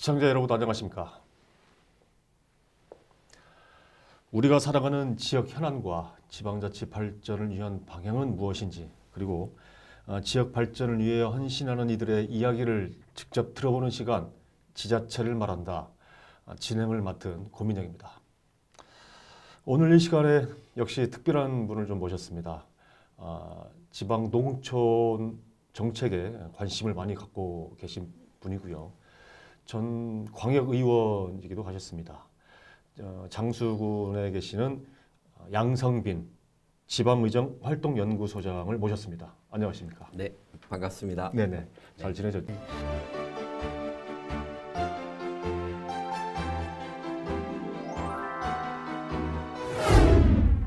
시청자 여러분 안녕하십니까? 우리가 살아가는 지역 현안과 지방자치 발전을 위한 방향은 무엇인지, 그리고 지역 발전을 위해 헌신하는 이들의 이야기를 직접 들어보는 시간, 지자체를 말한다. 진행을 맡은 고민영입니다. 오늘 이 시간에 역시 특별한 분을 좀 모셨습니다. 지방 농촌 정책에 관심을 많이 갖고 계신 분이고요. 전 광역의원이기도 하셨습니다. 장수군에 계시는 양성빈 지방의정 활동연구소장을 모셨습니다. 안녕하십니까? 네, 반갑습니다. 네네. 잘 지내셨죠?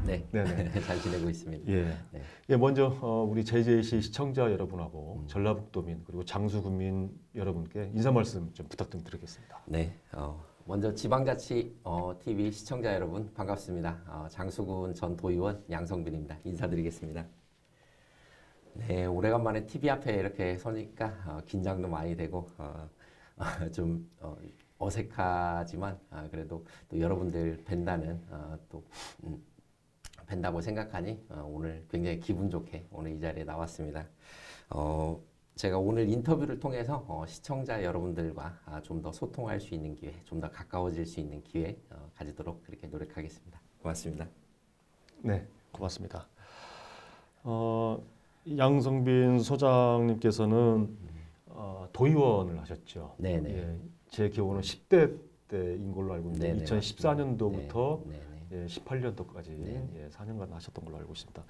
네, 네네. 잘 지내고 있습니다. 예. 네. 예, 먼저 우리 JJC 시청자 여러분하고 전라북도민 그리고 장수군민 여러분께 인사 말씀 좀 부탁 좀 드리겠습니다. 네, 먼저 지방자치 TV 시청자 여러분 반갑습니다. 장수군 전 도의원 양성빈입니다. 인사드리겠습니다. 네, 오래간만에 TV 앞에 이렇게 서니까 긴장도 많이 되고 좀 어색하지만 그래도 또 여러분들 뵌다는 뵌다고 생각하니 오늘 굉장히 기분 좋게 오늘 이 자리에 나왔습니다. 제가 오늘 인터뷰를 통해서 시청자 여러분들과 좀 더 소통할 수 있는 기회, 좀 더 가까워질 수 있는 기회 가지도록 그렇게 노력하겠습니다. 고맙습니다. 네, 고맙습니다. 양성빈 소장님께서는 도의원을 하셨죠. 네네. 예, 제 기억으로는 10대 때인 걸로 알고 있는데 네네, 2014년도부터 네네. 예, 18년도까지 네. 예, 4년간 하셨던 걸로 알고 있습니다.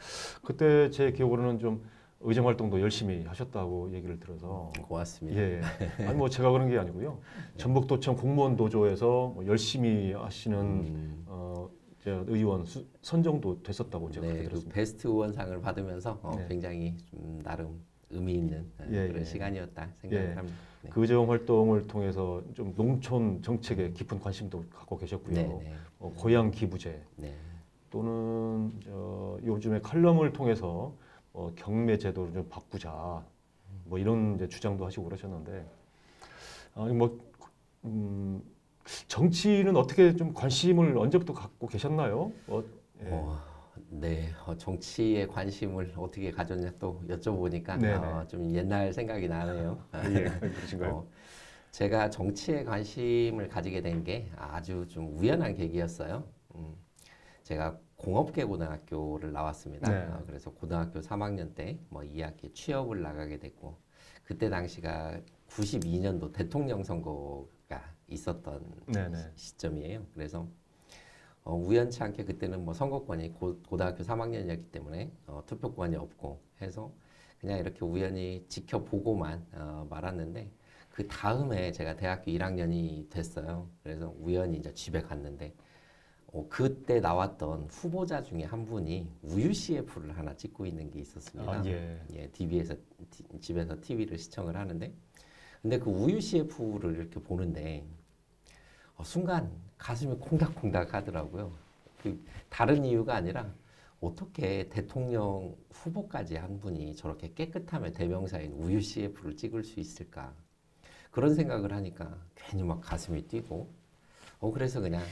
그때 제 기억으로는 좀 의정 활동도 열심히 하셨다고 얘기를 들어서 고맙습니다. 예, 아니 뭐 제가 그런 게 아니고요. 전북도청 공무원 도조에서 뭐 열심히 하시는 의원 선정도 됐었다고 제가 그렇게 네, 그 들었습니다. 베스트 의원상을 받으면서 네. 굉장히 좀 나름 의미 있는 예, 그런 예. 시간이었다 생각을 예. 합니다. 네. 그 의정 활동을 통해서 좀 농촌 정책에 깊은 관심도 갖고 계셨고요. 네네. 고향 기부제 네. 또는 요즘에 칼럼을 통해서 경매 제도를 좀 바꾸자 뭐 이런 이제 주장도 하시고 그러셨는데 정치는 어떻게 좀 관심을 언제부터 갖고 계셨나요? 예. 네, 정치에 관심을 어떻게 가졌냐 또 여쭤보니까 네네. 좀 옛날 생각이 나네요. 예, 그러신가요? 제가 정치에 관심을 가지게 된 게 아주 좀 우연한 계기였어요. 제가 공업계 고등학교를 나왔습니다. 네. 그래서 고등학교 3학년 때 뭐 2학기 취업을 나가게 됐고 그때 당시가 92년도 대통령 선거가 있었던 네네. 시점이에요. 그래서 우연치 않게 그때는 뭐 선거권이 고등학교 3학년이었기 때문에 투표권이 없고 해서 그냥 이렇게 우연히 지켜보고만 말았는데 그 다음에 제가 대학교 1학년이 됐어요. 그래서 우연히 이제 집에 갔는데 그때 나왔던 후보자 중에 한 분이 우유 CF를 하나 찍고 있는 게 있었습니다. 예, 집에서 TV를 시청을 하는데 근데 그 우유 CF를 이렇게 보는데 순간 가슴이 콩닥콩닥 하더라고요. 다른 이유가 아니라 어떻게 대통령 후보까지 한 분이 저렇게 깨끗함의 대명사인 우유 CF를 찍을 수 있을까? 그런 생각을 하니까 괜히 막 가슴이 뛰고 그래서 그냥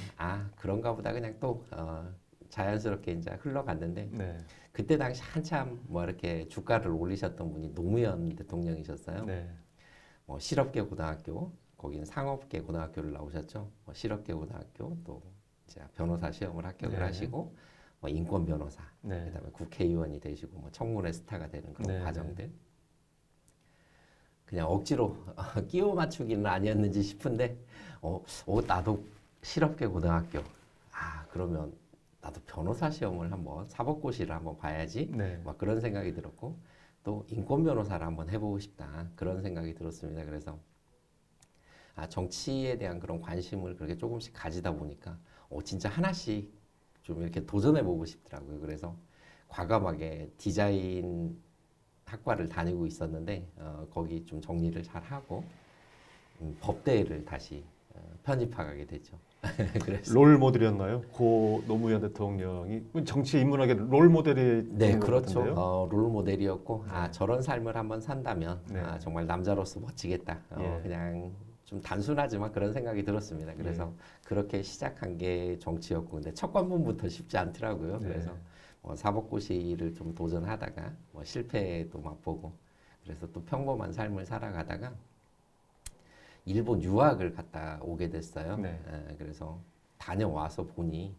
그런가 보다 그냥 또 자연스럽게 이제 흘러갔는데 네. 그때 당시 한참 뭐 이렇게 주가를 올리셨던 분이 노무현 대통령이셨어요. 네. 실업계 고등학교 거기는 상업계 고등학교를 나오셨죠. 실업계 고등학교 또 이제 변호사 시험을 합격을 네. 하시고 인권 변호사 네. 그다음에 국회의원이 되시고 뭐 청문회 스타가 되는 그런 네. 과정들 그냥 억지로 끼워 맞추기는 아니었는지 싶은데 나도 실업계 고등학교 그러면 나도 변호사 시험을 한번 사법고시를 한번 봐야지 네. 막 그런 생각이 들었고 또 인권 변호사를 한번 해보고 싶다 그런 생각이 들었습니다. 그래서 정치에 대한 그런 관심을 그렇게 조금씩 가지다 보니까 진짜 하나씩 좀 이렇게 도전해보고 싶더라고요. 그래서 과감하게 디자인 학과를 다니고 있었는데 거기 좀 정리를 잘 하고 법대를 다시 편입하게 됐죠. 그래서 롤 모델이었나요? 고 노무현 대통령이 정치에 입문하게 롤 모델이 네, 그렇죠. 롤 모델이었고 네. 저런 삶을 한번 산다면 네. 정말 남자로서 멋지겠다. 예. 그냥 좀 단순하지만 그런 생각이 들었습니다. 그래서 그렇게 시작한 게 정치였고, 근데 첫 관문부터 쉽지 않더라고요. 그래서 사법고시를 좀 도전하다가 실패도 맛보고, 그래서 또 평범한 삶을 살아가다가 일본 유학을 갔다 오게 됐어요. 네. 그래서 다녀와서 보니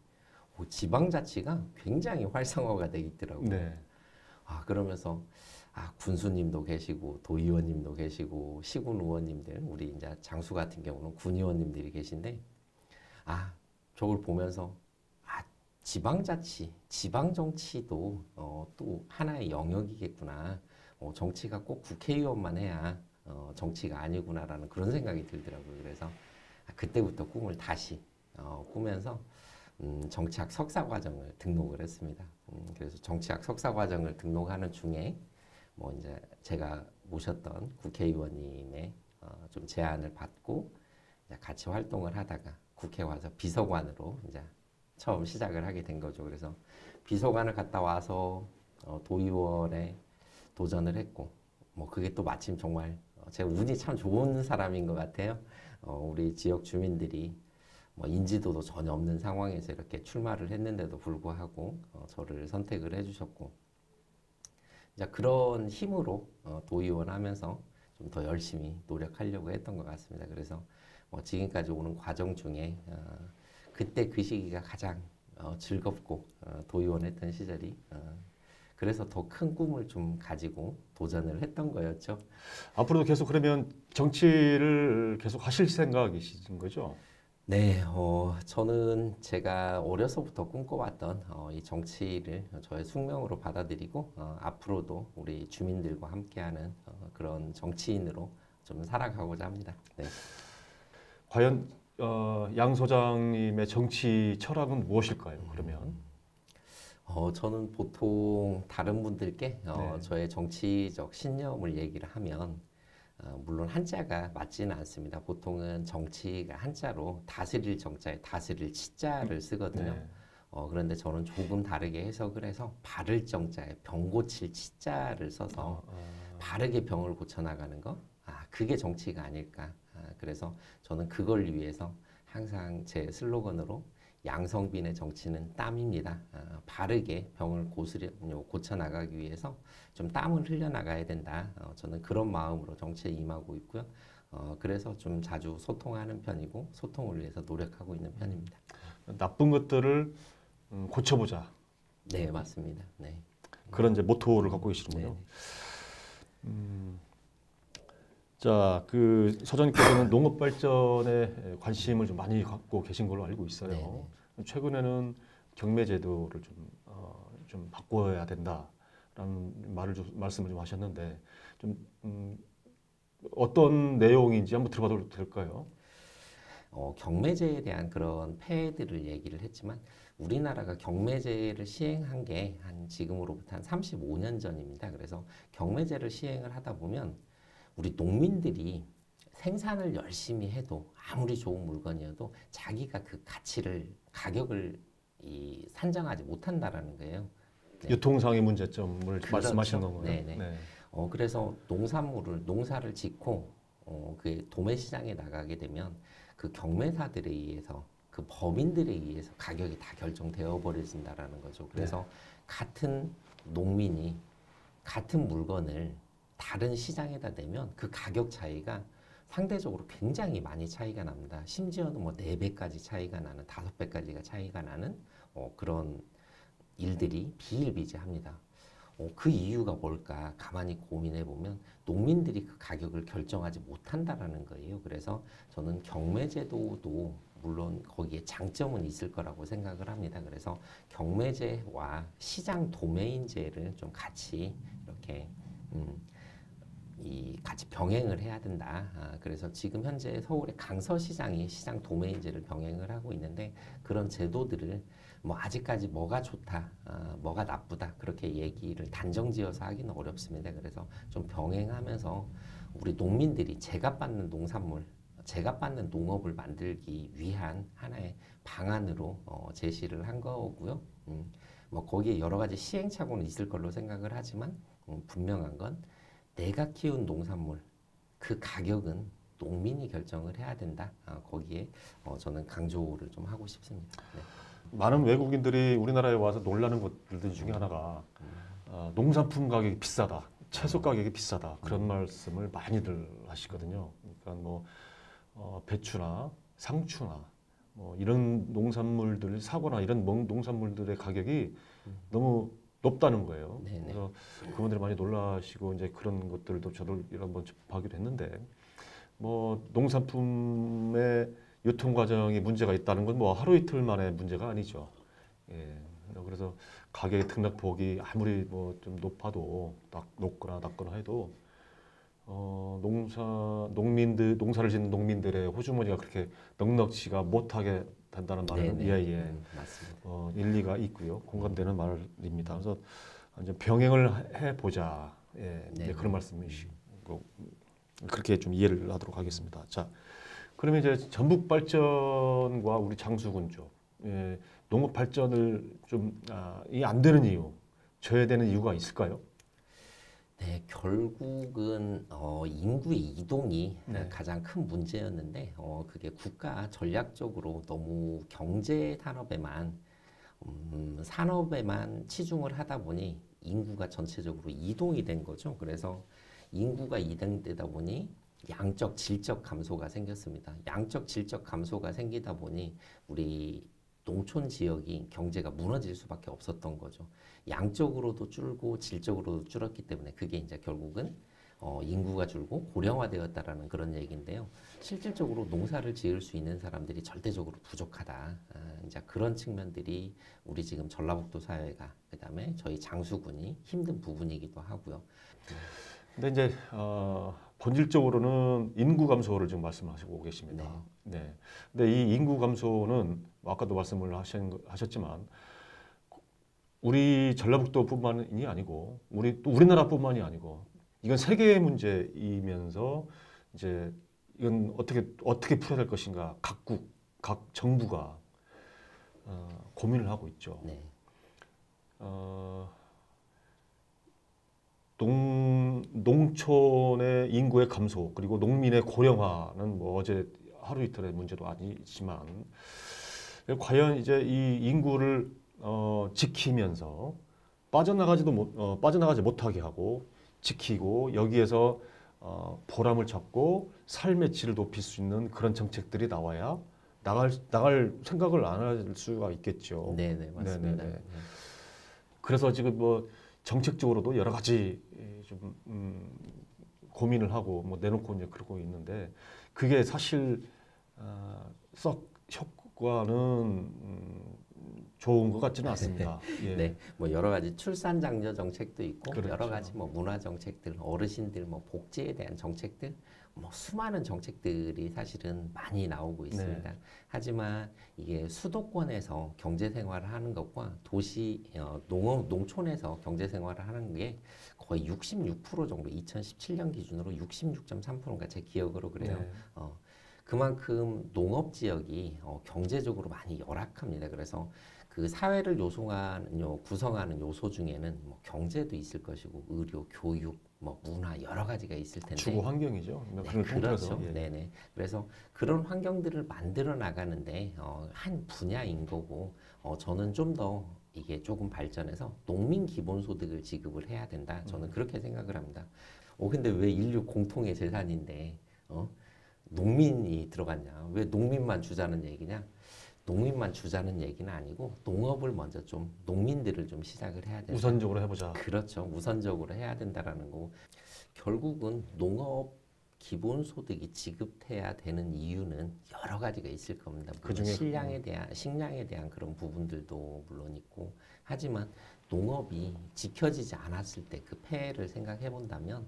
지방자치가 굉장히 활성화가 돼 있더라고요. 네. 그러면서 군수님도 계시고 도의원님도 계시고 시군 의원님들, 우리 이제 장수 같은 경우는 군의원님들이 계신데 저걸 보면서 지방자치, 지방정치도 또 하나의 영역이겠구나. 정치가 꼭 국회의원만 해야 정치가 아니구나라는 그런 생각이 들더라고요. 그래서 그때부터 꿈을 다시 꾸면서 정치학 석사과정을 등록을 했습니다. 그래서 정치학 석사과정을 등록하는 중에 이제 제가 모셨던 국회의원님의 좀 제안을 받고 이제 같이 활동을 하다가 국회 와서 비서관으로 이제 처음 시작을 하게 된 거죠. 그래서 비서관을 갔다 와서 도의원에 도전을 했고, 그게 또 마침 정말 제가 운이 참 좋은 사람인 것 같아요. 우리 지역 주민들이 인지도도 전혀 없는 상황에서 이렇게 출마를 했는데도 불구하고 저를 선택을 해주셨고, 이제 그런 힘으로 도의원 하면서 좀 더 열심히 노력하려고 했던 것 같습니다. 그래서 지금까지 오는 과정 중에 그때 그 시기가 가장 즐겁고 도의원 했던 시절이 그래서 더 큰 꿈을 좀 가지고 도전을 했던 거였죠. 앞으로도 계속 그러면 정치를 계속 하실 생각이신 거죠? 네, 저는 제가 어려서부터 꿈꿔왔던 이 정치를 저의 숙명으로 받아들이고 앞으로도 우리 주민들과 함께하는 그런 정치인으로 좀 살아가고자 합니다. 네. 과연 양 소장님의 정치 철학은 무엇일까요? 그러면 저는 보통 다른 분들께 네. 저의 정치적 신념을 얘기를 하면 물론 한자가 맞지는 않습니다. 보통은 정치가 한자로 다스릴 정자에 다스릴 치자를 쓰거든요. 네. 그런데 저는 조금 다르게 해석을 해서 바를 정자에 병 고칠 치자를 써서 바르게 병을 고쳐나가는 거, 그게 정치가 아닐까. 그래서 저는 그걸 위해서 항상 제 슬로건으로 양성빈의 정치는 땀입니다. 바르게 병을 고쳐나가기 위해서 좀 땀을 흘려나가야 된다. 저는 그런 마음으로 정치에 임하고 있고요. 그래서 좀 자주 소통하는 편이고 소통을 위해서 노력하고 있는 편입니다. 나쁜 것들을 고쳐보자. 네, 맞습니다. 네. 그런 이제 모토를 갖고 계시는군요. 자, 그 소장님께서는 농업 발전에 관심을 좀 많이 갖고 계신 걸로 알고 있어요. 네네. 최근에는 경매 제도를 좀 바꿔야 된다라는 말씀을 좀 하셨는데 어떤 내용인지 한번 들어봐도 될까요? 경매제에 대한 그런 폐해들을 얘기를 했지만 우리나라가 경매제를 시행한 게 지금으로부터 한 35년 전입니다. 그래서 경매제를 시행을 하다 보면 우리 농민들이 생산을 열심히 해도 아무리 좋은 물건이어도 자기가 그 가격을 산정하지 못한다라는 거예요. 네. 유통상의 문제점을 그렇죠. 말씀하시는 건가요? 네네. 네. 그래서 농사를 짓고 그 도매시장에 나가게 되면 그 경매사들에 의해서 그 법인들에 의해서 가격이 다 결정되어 버려진다라는 거죠. 그래서 같은 농민이 같은 물건을 다른 시장에다 내면 그 가격 차이가 상대적으로 굉장히 많이 차이가 납니다. 심지어는 4배까지 차이가 나는, 5배까지가 차이가 나는 그런 일들이 비일비재합니다. 그 이유가 뭘까 가만히 고민해 보면 농민들이 그 가격을 결정하지 못한다라는 거예요. 그래서 저는 경매제도도 물론 거기에 장점은 있을 거라고 생각을 합니다. 그래서 경매제와 시장 도매인제를 좀 같이 이렇게 같이 병행을 해야 된다. 그래서 지금 현재 서울의 강서시장이 시장 도매인제를 병행을 하고 있는데 그런 제도들을 아직까지 뭐가 좋다, 뭐가 나쁘다 그렇게 얘기를 단정지어서 하기는 어렵습니다. 그래서 좀 병행하면서 우리 농민들이 제값받는 농산물, 제값받는 농업을 만들기 위한 하나의 방안으로 제시를 한 거고요. 거기에 여러 가지 시행착오는 있을 걸로 생각을 하지만 분명한 건 내가 키운 농산물 그 가격은 농민이 결정을 해야 된다. 거기에 저는 강조를 좀 하고 싶습니다. 네. 많은 외국인들이 우리나라에 와서 놀라는 것들 중에 하나가 농산품 가격이 비싸다, 채소 가격이 비싸다 그런 말씀을 많이들 하시거든요. 그러니까 뭐 배추나 상추나 뭐 이런 농산물들, 사과나 이런 농산물들의 가격이 너무 높다는 거예요. 네네. 그래서 그분들이 많이 놀라시고 이제 그런 것들도 저도 여러 번 접하기도 했는데 뭐 농산품의 유통 과정이 문제가 있다는 건 뭐 하루 이틀 만의 문제가 아니죠. 예. 그래서 가격의 등락폭이 아무리 뭐 좀 높아도 높거나 낮거나 해도 농사를 짓는 농민들의 호주머니가 그렇게 넉넉지가 못하게 된다는 말은 예예 맞습니다. 일리가 있고요. 공감되는 말입니다. 그래서 이제 병행을 해 보자. 예, 네, 그런 말씀이시고 그렇게 좀 이해를 하도록 하겠습니다. 자, 그러면 이제 전북 발전과 우리 장수군 쪽 예, 농업 발전을 좀 이 안 되는 이유, 저해되는 이유가 있을까요? 네, 결국은 인구의 이동이 네. 가장 큰 문제였는데 그게 국가 전략적으로 너무 경제 산업에만 치중을 하다 보니 인구가 전체적으로 이동이 된 거죠. 그래서 인구가 이동되다 보니 양적, 질적 감소가 생겼습니다. 양적, 질적 감소가 생기다 보니 우리 농촌 지역이 경제가 무너질 수밖에 없었던 거죠. 양적으로도 줄고 질적으로도 줄었기 때문에 그게 이제 결국은 인구가 줄고 고령화되었다라는 그런 얘기인데요. 실질적으로 농사를 지을 수 있는 사람들이 절대적으로 부족하다. 이제 그런 측면들이 우리 지금 전라북도 사회가 그다음에 저희 장수군이 힘든 부분이기도 하고요. 근데 이제 본질적으로는 인구 감소를 지금 말씀하시고 계십니다. 네. 근데 이 인구 감소는 아까도 말씀을 하셨지만 우리 전라북도뿐만이 아니고 우리나라뿐만이 아니고 이건 세계의 문제이면서 이제 이건 어떻게 풀어야 될 것인가 각 정부가 고민을 하고 있죠. 네. 농촌의 인구의 감소 그리고 농민의 고령화는 뭐 어제 하루 이틀의 문제도 아니지만 과연 이제 이 인구를 지키면서 빠져나가지 못하게 하고 지키고 여기에서 보람을 찾고 삶의 질을 높일 수 있는 그런 정책들이 나와야 나갈 생각을 안 할 수가 있겠죠. 네네 맞습니다. 네네네. 그래서 지금 뭐 정책적으로도 여러 가지 좀 고민을 하고 뭐 내놓고 이제 그러고 있는데 그게 사실 썩 효과는 좋은 것 같지는 않습니다. 예. 네, 뭐 여러 가지 출산 장려 정책도 있고 그렇죠. 여러 가지 뭐 문화 정책들, 어르신들 뭐 복지에 대한 정책들, 뭐 수많은 정책들이 사실은 많이 나오고 있습니다. 네. 하지만 이게 수도권에서 경제 생활을 하는 것과 농촌에서 경제 생활을 하는 게 거의 66% 정도, 2017년 기준으로 66.3%인가 제 기억으로 그래요. 네. 그만큼 농업 지역이 경제적으로 많이 열악합니다. 그래서 그 사회를 구성하는 요소 중에는 뭐 경제도 있을 것이고 의료, 교육, 뭐 문화 여러 가지가 있을 텐데 주거 환경이죠. 네, 그렇죠. 네네. 그래서 그런 환경들을 만들어 나가는데 한 분야인 거고 저는 좀 더 이게 조금 발전해서 농민 기본소득을 지급을 해야 된다. 저는 그렇게 생각을 합니다. 근데 왜 인류 공통의 재산인데 농민이 들어갔냐? 왜 농민만 주자는 얘기냐? 농민만 주자는 얘기는 아니고 농업을 먼저 좀 농민들을 좀 시작을 해야 된다. 우선적으로 해보자. 그렇죠. 우선적으로 해야 된다라는 거고 결국은 농업 기본소득이 지급돼야 되는 이유는 여러 가지가 있을 겁니다. 물론 식량에 대한 그런 부분들도 물론 있고 하지만 농업이 지켜지지 않았을 때 그 폐해를 생각해 본다면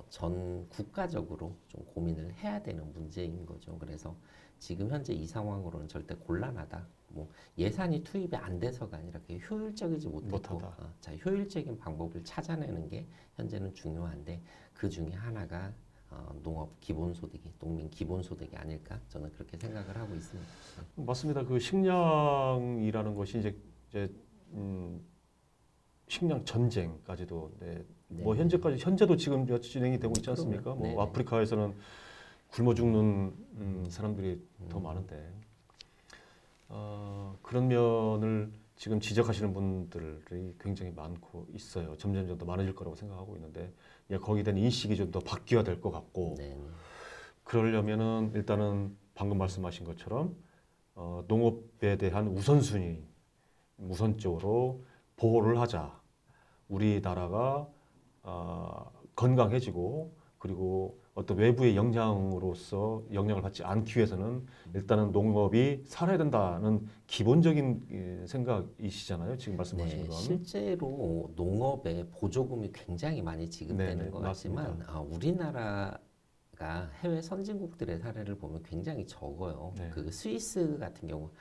전 국가적으로 좀 고민을 해야 되는 문제인 거죠. 그래서 지금 현재 이 상황으로는 절대 곤란하다. 뭐 예산이 투입이 안 돼서가 아니라 그게 효율적이지 못했고, 자 효율적인 방법을 찾아내는 게 현재는 중요한데 그 중에 하나가 농업 기본소득이 농민 기본소득이 아닐까 저는 그렇게 생각을 하고 있습니다. 맞습니다. 그 식량이라는 것이 이제 식량 전쟁까지도 뭐 현재도 지금 진행이 되고 있지 않습니까? 뭐 아프리카에서는 굶어 죽는 사람들이 더 많은데 그런 면을 지금 지적하시는 분들이 굉장히 많고 있어요. 점점 더 많아질 거라고 생각하고 있는데 거기에 대한 인식이 좀 더 바뀌어야 될 것 같고 네. 그러려면은 일단은 방금 말씀하신 것처럼 농업에 대한 우선순위 우선적으로 보호를 하자. 우리나라가 건강해지고 그리고 어떤 외부의 영향으로서 영향을 받지 않기 위해서는 일단은 농업이 살아야 된다는 기본적인 생각이시잖아요. 지금 말씀하신 네, 건. 실제로 농업에 보조금이 굉장히 많이 지급되는 네, 것 맞습니다. 같지만 우리나라가 해외 선진국들의 사례를 보면 굉장히 적어요. 네. 그 스위스 같은 경우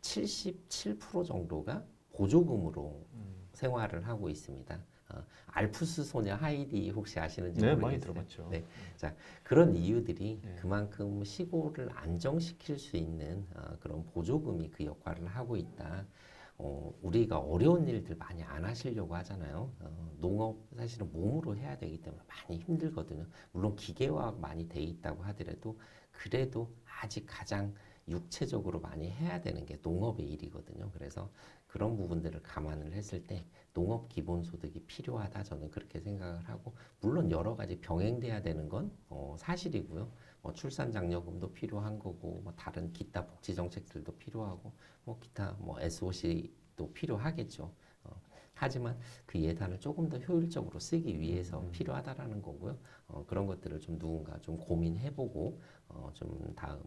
77% 정도가 보조금으로 생활을 하고 있습니다. 알프스 소녀 하이디 혹시 아시는지 네, 모르겠어요. 많이 들어봤죠. 네, 자 그런 이유들이 네. 그만큼 시골을 안정시킬 수 있는 그런 보조금이 그 역할을 하고 있다. 우리가 어려운 일들 많이 안 하시려고 하잖아요. 농업 사실은 몸으로 해야 되기 때문에 많이 힘들거든요. 물론 기계화가 많이 돼 있다고 하더라도 그래도 아직 가장 육체적으로 많이 해야 되는 게 농업의 일이거든요. 그래서 그런 부분들을 감안을 했을 때 농업 기본소득이 필요하다 저는 그렇게 생각을 하고 물론 여러 가지 병행돼야 되는 건 사실이고요. 출산장려금도 필요한 거고 다른 기타 복지 정책들도 필요하고 기타 SOC도 필요하겠죠. 하지만 그 예산을 조금 더 효율적으로 쓰기 위해서 필요하다라는 거고요. 그런 것들을 좀 누군가 좀 고민해보고 좀 다음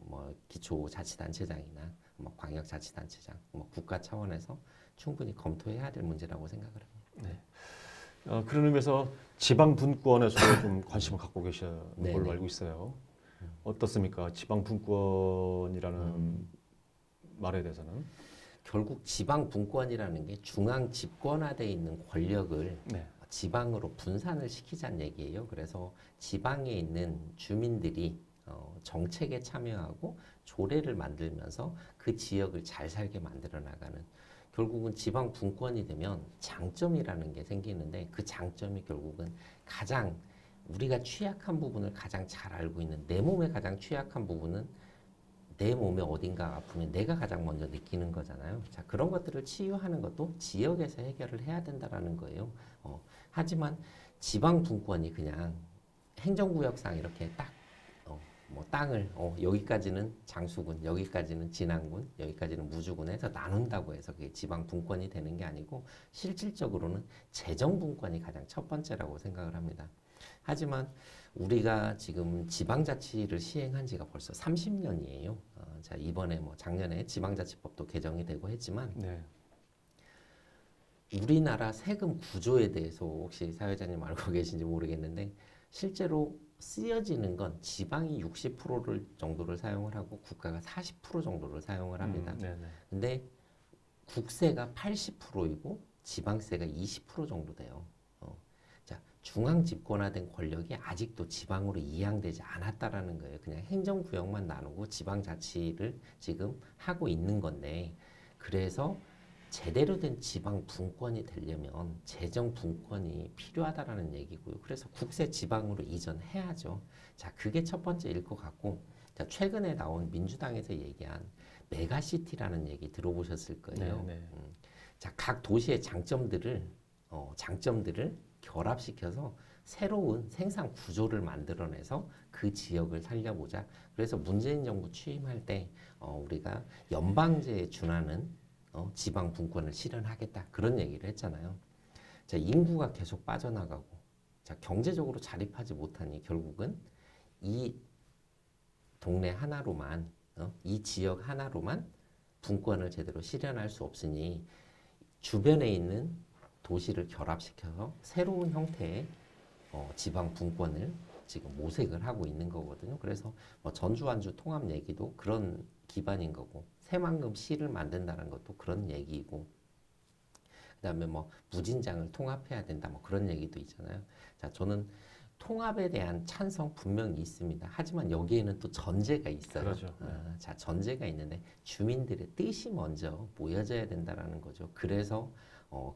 기초자치단체장이나 광역자치단체장, 국가 차원에서 충분히 검토해야 될 문제라고 생각을 합니다. 네. 그런 의미에서 지방 분권에서도 좀 관심을 갖고 계시는 네네. 걸로 알고 있어요. 어떻습니까? 지방 분권이라는 말에 대해서는? 결국 지방 분권이라는 게 중앙 집권화되어 있는 권력을 네. 지방으로 분산을 시키자는 얘기예요. 그래서 지방에 있는 주민들이 정책에 참여하고 조례를 만들면서 그 지역을 잘 살게 만들어 나가는 결국은 지방 분권이 되면 장점이라는 게 생기는데 그 장점이 결국은 가장 우리가 취약한 부분을 가장 잘 알고 있는 내 몸의 가장 취약한 부분은 내 몸에 어딘가 아프면 내가 가장 먼저 느끼는 거잖아요. 자, 그런 것들을 치유하는 것도 지역에서 해결을 해야 된다라는 거예요. 하지만 지방 분권이 그냥 행정구역상 이렇게 딱 땅을 여기까지는 장수군, 여기까지는 진안군, 여기까지는 무주군 해서 나눈다고 해서 그게 지방 분권이 되는 게 아니고 실질적으로는 재정 분권이 가장 첫 번째라고 생각을 합니다. 하지만 우리가 지금 지방자치를 시행한 지가 벌써 30년이에요. 자, 이번에 작년에 지방자치법도 개정이 되고 했지만 네. 우리나라 세금 구조에 대해서 혹시 사회자님 알고 계신지 모르겠는데 실제로 쓰여지는 건 지방이 60%를 정도를 사용을 하고 국가가 40% 정도를 사용을 합니다. 네네. 근데 국세가 80%이고 지방세가 20% 정도 돼요. 자, 중앙 집권화된 권력이 아직도 지방으로 이양되지 않았다라는 거예요. 그냥 행정구역만 나누고 지방자치를 지금 하고 있는 건데 그래서 제대로 된 지방 분권이 되려면 재정 분권이 필요하다라는 얘기고요. 그래서 국세 지방으로 이전해야죠. 자, 그게 첫 번째일 것 같고, 자, 최근에 나온 민주당에서 얘기한 메가시티라는 얘기 들어보셨을 거예요. 네, 네. 자, 각 도시의 장점들을 결합시켜서 새로운 생산 구조를 만들어내서 그 지역을 살려보자. 그래서 문재인 정부 취임할 때 우리가 연방제에 준하는 지방 분권을 실현하겠다 그런 얘기를 했잖아요. 자, 인구가 계속 빠져나가고 자, 경제적으로 자립하지 못하니 결국은 이 동네 하나로만 이 지역 하나로만 분권을 제대로 실현할 수 없으니 주변에 있는 도시를 결합시켜서 새로운 형태의 지방 분권을 지금 모색을 하고 있는 거거든요. 그래서 전주 완주 통합 얘기도 그런 기반인 거고 새만금 시를 만든다는 것도 그런 얘기이고 그다음에 무진장을 통합해야 된다 그런 얘기도 있잖아요. 자, 저는 통합에 대한 찬성 분명히 있습니다. 하지만 여기에는 또 전제가 있어요. 그렇죠. 자, 전제가 있는데 주민들의 뜻이 먼저 모여져야 된다라는 거죠. 그래서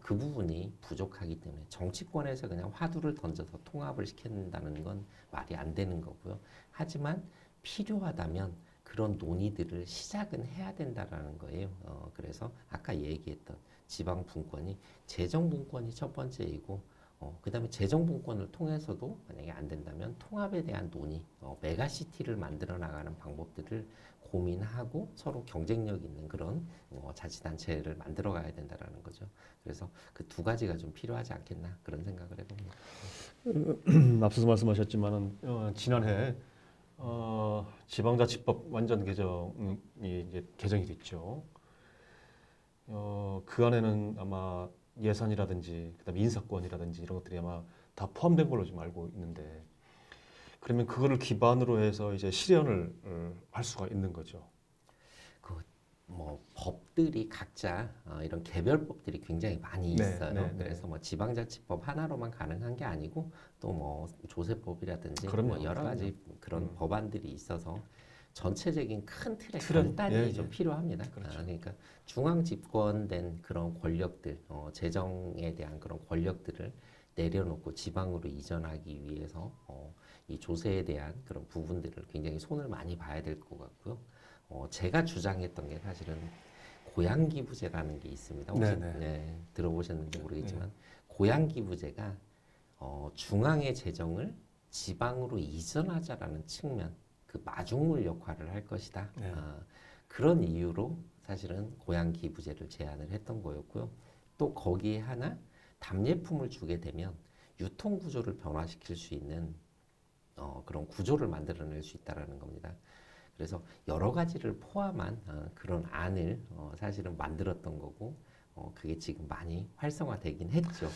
그 부분이 부족하기 때문에 정치권에서 그냥 화두를 던져서 통합을 시킨다는 건 말이 안 되는 거고요. 하지만 필요하다면 그런 논의들을 시작은 해야 된다라는 거예요. 그래서 아까 얘기했던 지방 분권이 재정 분권이 첫 번째이고 그다음에 재정 분권을 통해서도 만약에 안 된다면 통합에 대한 논의, 메가시티를 만들어 나가는 방법들을 고민하고 서로 경쟁력 있는 그런 자치단체를 만들어 가야 된다라는 거죠. 그래서 그 두 가지가 좀 필요하지 않겠나 그런 생각을 해봅니다. 앞서서 말씀하셨지만은 지난해 지방자치법 완전 개정이 이제 개정이 됐죠. 그 안에는 아마 예산이라든지 그다음에 인사권이라든지 이런 것들이 아마 다 포함된 걸로 좀 알고 있는데 그러면 그거를 기반으로 해서 이제 실현을 할 수가 있는 거죠. 뭐 법들이 각자 이런 개별법들이 굉장히 많이 네, 있어요. 네, 네. 그래서 뭐 지방자치법 하나로만 가능한 게 아니고 또 뭐 조세법이라든지 그럼요, 뭐 여러 가지 그런 법안들이 있어서 전체적인 큰 틀의 결단이 예, 좀 예. 필요합니다. 그렇죠. 그러니까 중앙 집권된 그런 권력들, 재정에 대한 그런 권력들을 내려놓고 지방으로 이전하기 위해서 이 조세에 대한 그런 부분들을 굉장히 손을 많이 봐야 될 것 같고요. 제가 주장했던 게 사실은 고양기부제라는 게 있습니다. 혹시 네네. 들어보셨는지 모르겠지만 고양기부제가 중앙의 재정을 지방으로 이전하자라는 측면, 그 마중물 역할을 할 것이다. 네. 그런 이유로 사실은 고양기부제를 제안을 했던 거였고요. 또 거기에 하나 답례품을 주게 되면 유통구조를 변화시킬 수 있는 그런 구조를 만들어낼 수 있다라는 겁니다. 그래서 여러 가지를 포함한 그런 안을 사실은 만들었던 거고 그게 지금 많이 활성화되긴 했죠.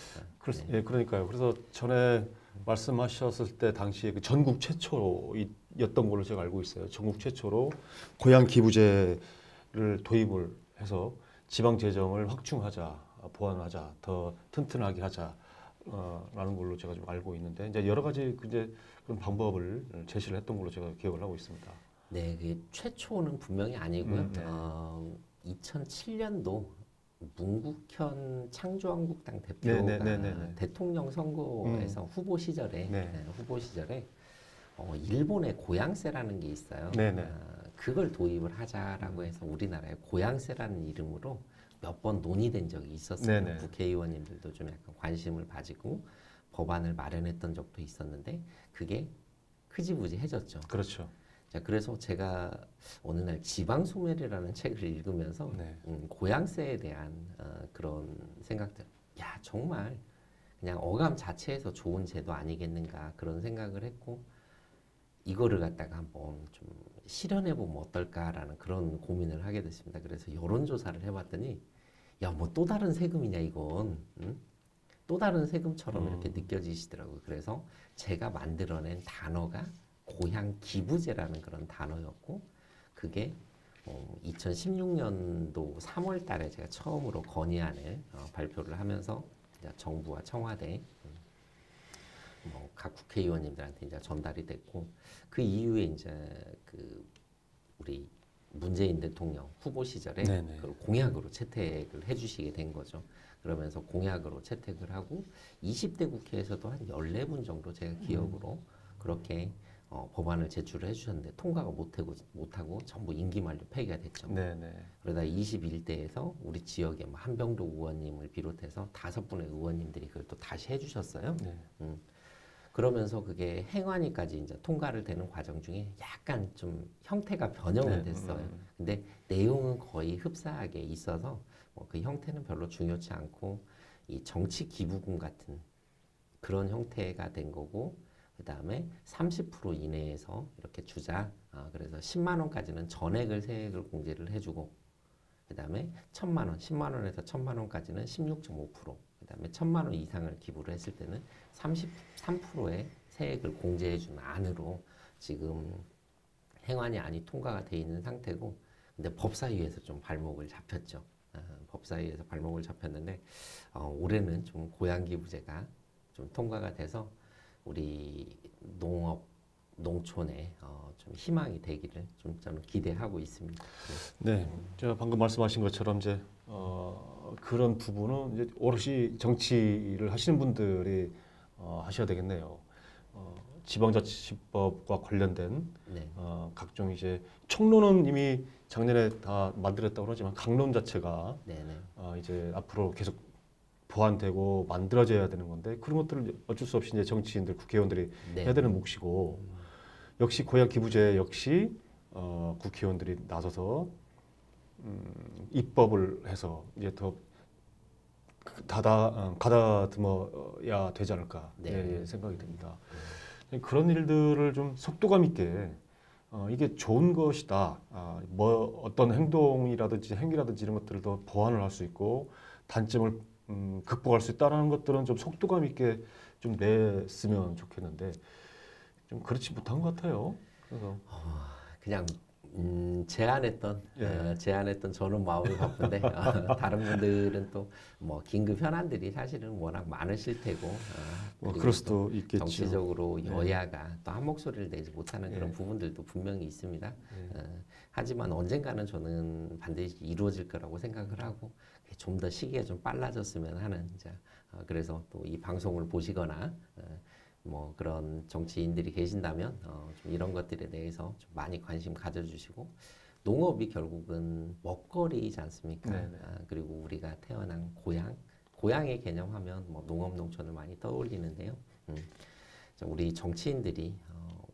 네. 예, 그러니까요. 그래서 전에 말씀하셨을 때 당시에 그 전국 최초였던 걸로 제가 알고 있어요. 전국 최초로 고양 기부제를 도입을 해서 지방 재정을 확충하자, 보완하자, 더 튼튼하게 하자. 라는 걸로 제가 좀 알고 있는데 이제 여러 가지 이제 그런 방법을 제시를 했던 걸로 제가 기억을 하고 있습니다. 네, 그게 최초는 분명히 아니고요. 네. 2007년도 문국현 창조한국당 대표가 네네네네네. 대통령 선거에서 후보 시절에 네. 후보 시절에 일본의 고양세라는 게 있어요. 네네. 그걸 도입을 하자라고 해서 우리나라에 고양세라는 이름으로 몇 번 논의된 적이 있었어요. 네네. 국회의원님들도 좀 약간 관심을 가지고 법안을 마련했던 적도 있었는데 그게 흐지부지해졌죠. 그렇죠. 자, 그래서 제가 어느 날 지방소멸이라는 책을 읽으면서 네. 고양세에 대한 그런 생각들, 야 정말 그냥 어감 자체에서 좋은 제도 아니겠는가 그런 생각을 했고 이거를 갖다가 한번 좀 실현해보면 어떨까라는 그런 고민을 하게 됐습니다. 그래서 여론조사를 해봤더니 야 뭐 또 다른 세금이냐 이건 응? 또 다른 세금처럼 이렇게 느껴지시더라고요. 그래서 제가 만들어낸 단어가 고향 기부제라는 그런 단어였고 그게 2016년도 3월 달에 제가 처음으로 건의안을 발표를 하면서 이제 정부와 청와대 각 국회의원님들한테 이제 전달이 됐고 그 이후에 이제 그 우리 문재인 대통령 후보 시절에 네네. 그걸 공약으로 채택을 해주시게 된 거죠. 그러면서 공약으로 채택을 하고 20대 국회에서도 한 14분 정도 제가 기억으로 그렇게 법안을 제출을 해주셨는데 통과가 못하고 전부 임기 만료 폐기가 됐죠. 네네. 그러다 21대에서 우리 지역의 뭐 한병도 의원님을 비롯해서 5분의 의원님들이 그걸 또 다시 해주셨어요. 네. 그러면서 그게 행안위까지 이제 통과를 되는 과정 중에 약간 좀 형태가 변형은 됐어요. 근데 내용은 거의 흡사하게 있어서 그 형태는 별로 중요치 않고 이 정치 기부금 같은 그런 형태가 된 거고 그 다음에 30% 이내에서 이렇게 주자. 그래서 10만 원까지는 전액을 세액을 공제를 해주고 그 다음에 1,000만 원, 10만 원에서 1,000만 원까지는 16.5%, 그 다음에 1,000만 원 이상을 기부를 했을 때는 33%의 세액을 공제해준 안으로 지금 행안위 안이 통과가 돼 있는 상태고, 근데 법사위에서 좀 발목을 잡혔죠. 법사위에서 발목을 잡혔는데 올해는 좀 고양기부제가 좀 통과가 돼서 우리 농업 농촌에 좀 희망이 되기를 좀 저는 기대하고 있습니다. 네, 제가 방금 말씀하신 것처럼 이제 그런 부분은 이제 오롯이 정치를 하시는 분들이 하셔야 되겠네요. 지방자치법과 관련된 네. 각종 이제 총론은 이미 작년에 다 만들었다고 그러지만 강론 자체가 네네. 이제 앞으로 계속 보완되고 만들어져야 되는 건데 그런 것들을 어쩔 수 없이 이제 정치인들, 국회의원들이 네. 해야 되는 몫이고 역시 고향 기부제 역시 국회의원들이 나서서 입법을 해서 이제 더 가다듬어야 되지 않을까 네. 생각이 듭니다. 그런 일들을 좀 속도감 있게 이게 좋은 것이다. 뭐 어떤 행동이라든지 행위라든지 이런 것들을 더 보완을 할 수 있고 단점을 극복할 수 있다는 것들은 좀 속도감 있게 좀 냈으면 좋겠는데 좀 그렇지 못한 것 같아요. 그래서 그냥 제안했던 저는 마음이 바쁜데 다른 분들은 또 뭐 긴급 현안들이 사실은 워낙 많으실 테고 뭐 그리고 그럴 또 수도 있겠죠. 정치적으로 네. 여야가 또 한 목소리를 내지 못하는 그런 네. 부분들도 분명히 있습니다. 하지만 언젠가는 저는 반드시 이루어질 거라고 생각을 하고 좀 더 시기가 좀 빨라졌으면 하는 그래서 또 이 방송을 보시거나 뭐 그런 정치인들이 계신다면 좀 이런 것들에 대해서 좀 많이 관심 가져주시고 농업이 결국은 먹거리이지 않습니까? 네네. 그리고 우리가 태어난 고향의 개념하면 뭐 농업 농촌을 많이 떠올리는데요. 우리 정치인들이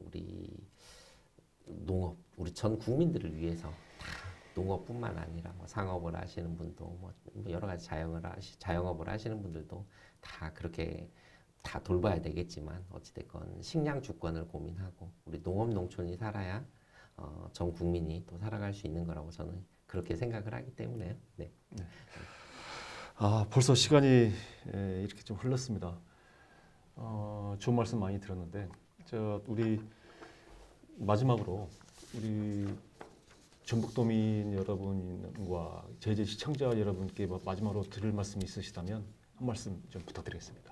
우리 농업 우리 전 국민들을 위해서 다 농업뿐만 아니라 뭐 상업을 하시는 분도 뭐 여러 가지 자영업을 하시는 분들도 다 그렇게 다 돌봐야 되겠지만 어찌됐건 식량 주권을 고민하고 우리 농업 농촌이 살아야 전 국민이 또 살아갈 수 있는 거라고 저는 그렇게 생각을 하기 때문에요. 네. 벌써 시간이 이렇게 좀 흘렀습니다. 좋은 말씀 많이 들었는데 우리 마지막으로 우리 전북도민 여러분과 제재 시청자 여러분께 마지막으로 드릴 말씀이 있으시다면 한 말씀 좀 부탁드리겠습니다.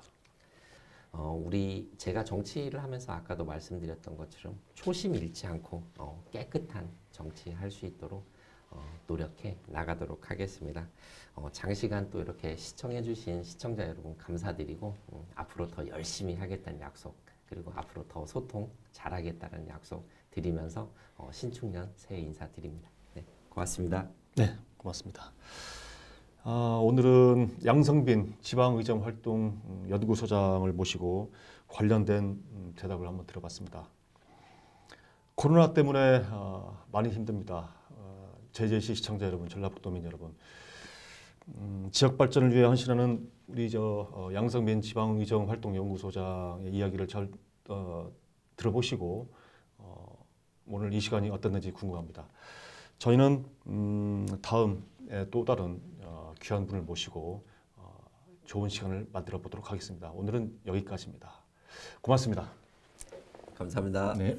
제가 정치를 하면서 아까도 말씀드렸던 것처럼 초심 잃지 않고 깨끗한 정치할 수 있도록 노력해 나가도록 하겠습니다. 장시간 또 이렇게 시청해주신 시청자 여러분 감사드리고 앞으로 더 열심히 하겠다는 약속 그리고 앞으로 더 소통 잘하겠다는 약속 드리면서 신축년 새해 인사드립니다. 네, 고맙습니다. 네, 고맙습니다. 오늘은 양성빈 지방의정 활동 연구소장을 모시고 관련된 대답을 한번 들어봤습니다. 코로나 때문에 많이 힘듭니다. 제주시 시청자 여러분, 전라북도민 여러분, 지역 발전을 위해 헌신하는 우리 양성빈 지방의정 활동 연구소장의 이야기를 잘 들어보시고 오늘 이 시간이 어땠는지 궁금합니다. 저희는 다음에 또 다른 귀한 분을 모시고 좋은 시간을 만들어 보도록 하겠습니다. 오늘은 여기까지입니다. 고맙습니다. 감사합니다. 네.